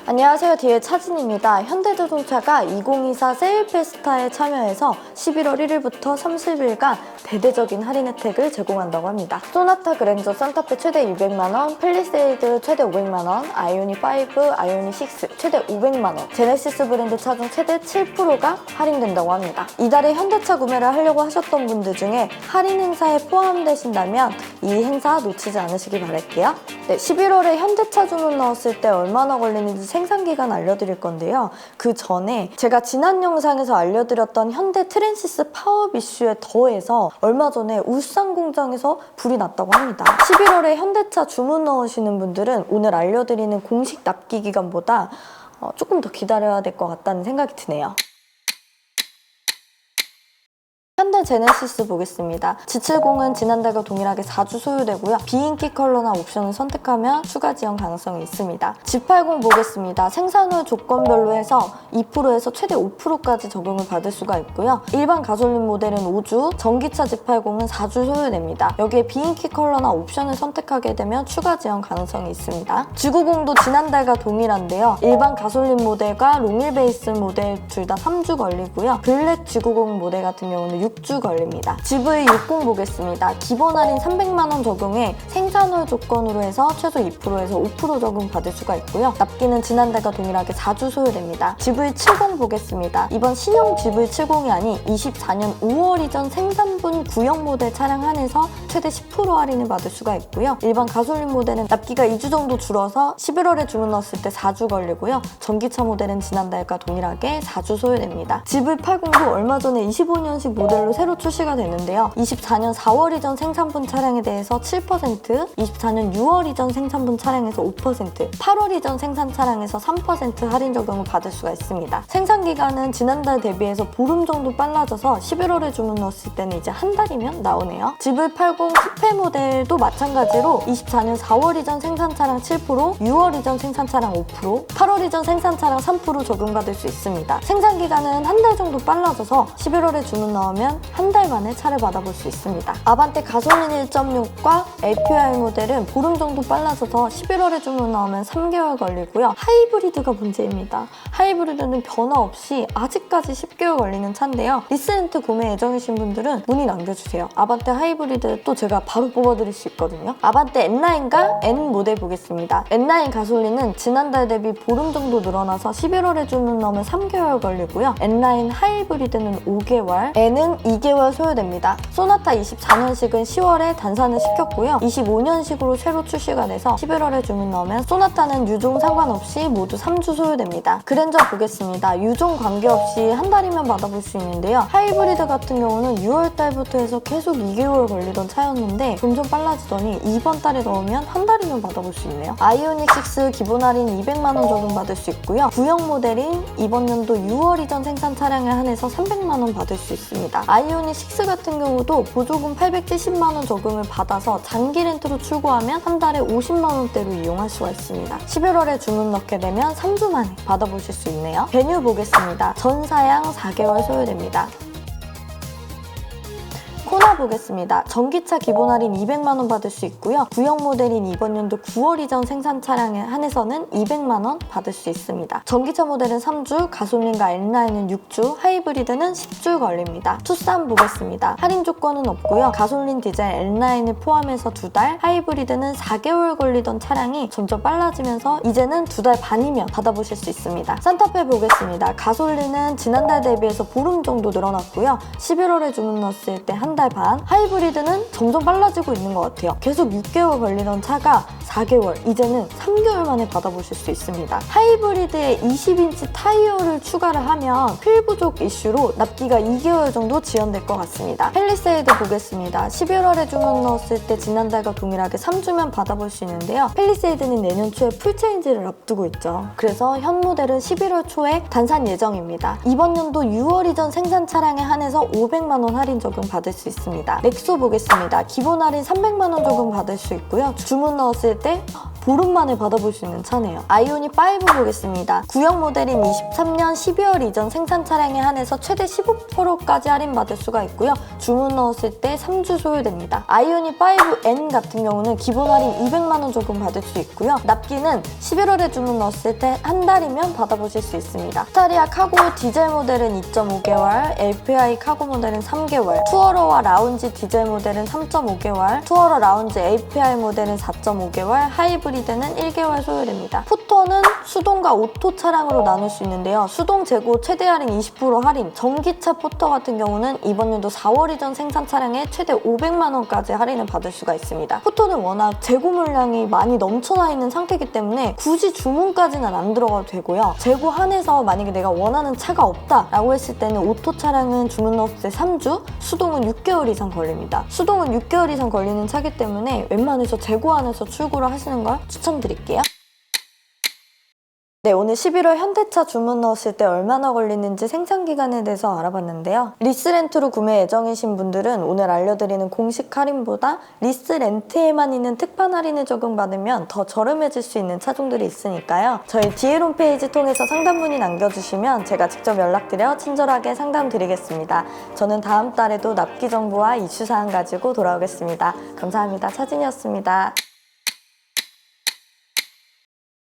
안녕하세요. 뒤에 차진입니다. 현대자동차가 2024 세일 페스타에 참여해서 11월 1일부터 30일간 대대적인 할인 혜택을 제공한다고 합니다. 소나타 그랜저 산타페 최대 200만원, 팰리세이드 최대 500만원, 아이오닉 5, 아이오닉 6 최대 500만원, 제네시스 브랜드 차종 최대 7%가 할인된다고 합니다. 이달에 현대차 구매를 하려고 하셨던 분들 중에 할인 행사에 포함되신다면 이 행사 놓치지 않으시길 바랄게요. 네, 11월에 현대차 주문 넣었을 때 얼마나 걸리는지 생산기간 알려드릴 건데요. 그 전에 제가 지난 영상에서 알려드렸던 현대 트랜시스 파업 이슈에 더해서 얼마 전에 울산 공장에서 불이 났다고 합니다. 11월에 현대차 주문 넣으시는 분들은 오늘 알려드리는 공식 납기 기간보다 조금 더 기다려야 될 것 같다는 생각이 드네요. 현대 제네시스 보겠습니다. G70은 지난달과 동일하게 4주 소요되고요. 비인기 컬러나 옵션을 선택하면 추가 지원 가능성이 있습니다. G80 보겠습니다. 생산후 조건별로 해서 2%에서 최대 5%까지 적용을 받을 수가 있고요. 일반 가솔린 모델은 5주, 전기차 G80은 4주 소요됩니다. 여기에 비인기 컬러나 옵션을 선택하게 되면 추가 지원 가능성이 있습니다. G90도 지난달과 동일한데요. 일반 가솔린 모델과 롱휠 베이스 모델 둘 다 3주 걸리고요. 블랙 G90 모델 같은 경우는 6주 걸립니다. GV60 보겠습니다. 기본 할인 300만원 적용에 생산후 조건으로 해서 최소 2%에서 5% 적용 받을 수가 있고요. 납기는 지난달과 동일하게 4주 소요됩니다. GV70 보겠습니다. 이번 신형 GV70이 아닌 24년 5월 이전 생산분 구형 모델 차량 한해서 최대 10% 할인을 받을 수가 있고요. 일반 가솔린 모델은 납기가 2주 정도 줄어서 11월에 주문 넣었을 때 4주 걸리고요. 전기차 모델은 지난달과 동일하게 4주 소요됩니다. GV80도 얼마 전에 25년식 모델로 새로 출시가 됐는데요. 24년 4월 이전 생산분 차량에 대해서 7%, 24년 6월 이전 생산분 차량에서 5%, 8월 이전 생산 차량에서 3% 할인 적용을 받을 수가 있습니다. 생산 기간은 지난달 대비해서 보름 정도 빨라져서 11월에 주문 넣었을 때는 이제 한 달이면 나오네요. GV80 쿠페 모델도 마찬가지로 24년 4월 이전 생산 차량 7%, 6월 이전 생산 차량 5%, 8월 이전 생산 차량 3% 적용받을 수 있습니다. 생산 기간은 한 달 정도 빨라져서 11월에 주문 넣으면 한 달 만에 차를 받아볼 수 있습니다. 아반떼 가솔린 1.6과 APR 모델은 보름 정도 빨라져서 11월에 주문 나오면 3개월 걸리고요. 하이브리드가 문제입니다. 하이브리드는 변화 없이 아직까지 10개월 걸리는 차인데요. 리센트 구매 예정이신 분들은 문의 남겨주세요. 아반떼 하이브리드 또 제가 바로 뽑아드릴 수 있거든요. 아반떼 N9과 N 모델 보겠습니다. N9 가솔린은 지난달 대비 보름 정도 늘어나서 11월에 주문 나오면 3개월 걸리고요. N9 하이브리드는 5개월, N은 2개월 소요됩니다. 소나타 24년식은 10월에 단산을 시켰고요. 25년식으로 새로 출시가 돼서 11월에 주문 넣으면 소나타는 유종 상관없이 모두 3주 소요됩니다. 그랜저 보겠습니다. 유종 관계없이 한 달이면 받아볼 수 있는데요. 하이브리드 같은 경우는 6월달부터 해서 계속 2개월 걸리던 차였는데 점점 빨라지더니 이번 달에 넣으면 한 달이면 받아볼 수 있네요. 아이오닉 6 기본 할인 200만원 적용 받을 수 있고요. 구형 모델인 이번 연도 6월 이전 생산 차량에 한해서 300만원 받을 수 있습니다. 아이오닉 6 같은 경우도 보조금 870만원 적용을 받아서 장기 렌트로 출고하면 한 달에 50만원대로 이용할 수가 있습니다. 11월에 주문 넣게 되면 3주 만에 받아보실 수 있네요. 베뉴 보겠습니다. 전사양 4개월 소요됩니다. 코나 보겠습니다. 전기차 기본 할인 200만원 받을 수 있고요. 구형 모델인 이번 연도 9월 이전 생산 차량에 한해서는 200만원 받을 수 있습니다. 전기차 모델은 3주, 가솔린과 N9은 6주, 하이브리드는 10주 걸립니다. 투싼 보겠습니다. 할인 조건은 없고요. 가솔린 디젤 N9을 포함해서 2달, 하이브리드는 4개월 걸리던 차량이 점점 빨라지면서 이제는 2달 반이면 받아보실 수 있습니다. 산타페 보겠습니다. 가솔린은 지난달 대비해서 보름 정도 늘어났고요. 11월에 주문 넣었을 때 한 달 반, 하이브리드는 점점 빨라지고 있는 것 같아요. 계속 6개월 걸리던 차가 4개월, 이제는 3개월 만에 받아보실 수 있습니다. 하이브리드에 20인치 타이어를 추가를 하면 휠 부족 이슈로 납기가 2개월 정도 지연될 것 같습니다. 팰리세이드 보겠습니다. 11월에 주문 넣었을 때 지난달과 동일하게 3주면 받아볼 수 있는데요. 팰리세이드는 내년 초에 풀체인지를 앞두고 있죠. 그래서 현 모델은 11월 초에 단산 예정입니다. 이번 연도 6월 이전 생산 차량에 한해서 500만원 할인 적용 받을 수 있습니다. 넥소 보겠습니다. 기본 할인 300만원 적용 받을 수 있고요. 주문 넣었을 때 보름 만에 받아볼 수 있는 차네요. 아이오닉 5 보겠습니다. 구형 모델인 23년 12월 이전 생산 차량에 한해서 최대 15%까지 할인받을 수가 있고요. 주문 넣었을 때 3주 소요됩니다. 아이오닉 5N 같은 경우는 기본 할인 200만 원 조금 받을 수 있고요. 납기는 11월에 주문 넣었을 때 한 달이면 받아보실 수 있습니다. 스타리아 카고 디젤 모델은 2.5개월, LPI 카고 모델은 3개월, 투어러와 라운지 디젤 모델은 3.5개월, 투어러 라운지 API 모델은 4.5개월, 하이브리드는 1개월 소요됩니다. 포터는 수동과 오토 차량으로 나눌 수 있는데요. 수동 재고 최대 할인 20% 할인, 전기차 포터 같은 경우는 이번 연도 4월 이전 생산 차량에 최대 500만 원까지 할인을 받을 수가 있습니다. 포터는 워낙 재고 물량이 많이 넘쳐나 있는 상태이기 때문에 굳이 주문까지는 안 들어가도 되고요. 재고 한해서 만약에 내가 원하는 차가 없다라고 했을 때는 오토 차량은 주문 넣었을 때 3주, 수동은 6개월 이상 걸립니다. 수동은 6개월 이상 걸리는 차기 때문에 웬만해서 재고 안에서 출고를 하시는 걸 추천드릴게요. 네, 오늘 11월 현대차 주문 넣었을 때 얼마나 걸리는지 생산 기간에 대해서 알아봤는데요. 리스렌트로 구매 예정이신 분들은 오늘 알려드리는 공식 할인보다 리스렌트에만 있는 특판 할인을 적용받으면 더 저렴해질 수 있는 차종들이 있으니까요. 저희 DL 홈페이지 통해서 상담 문의 남겨주시면 제가 직접 연락드려 친절하게 상담 드리겠습니다. 저는 다음 달에도 납기 정보와 이슈 사항 가지고 돌아오겠습니다. 감사합니다. 차진이었습니다.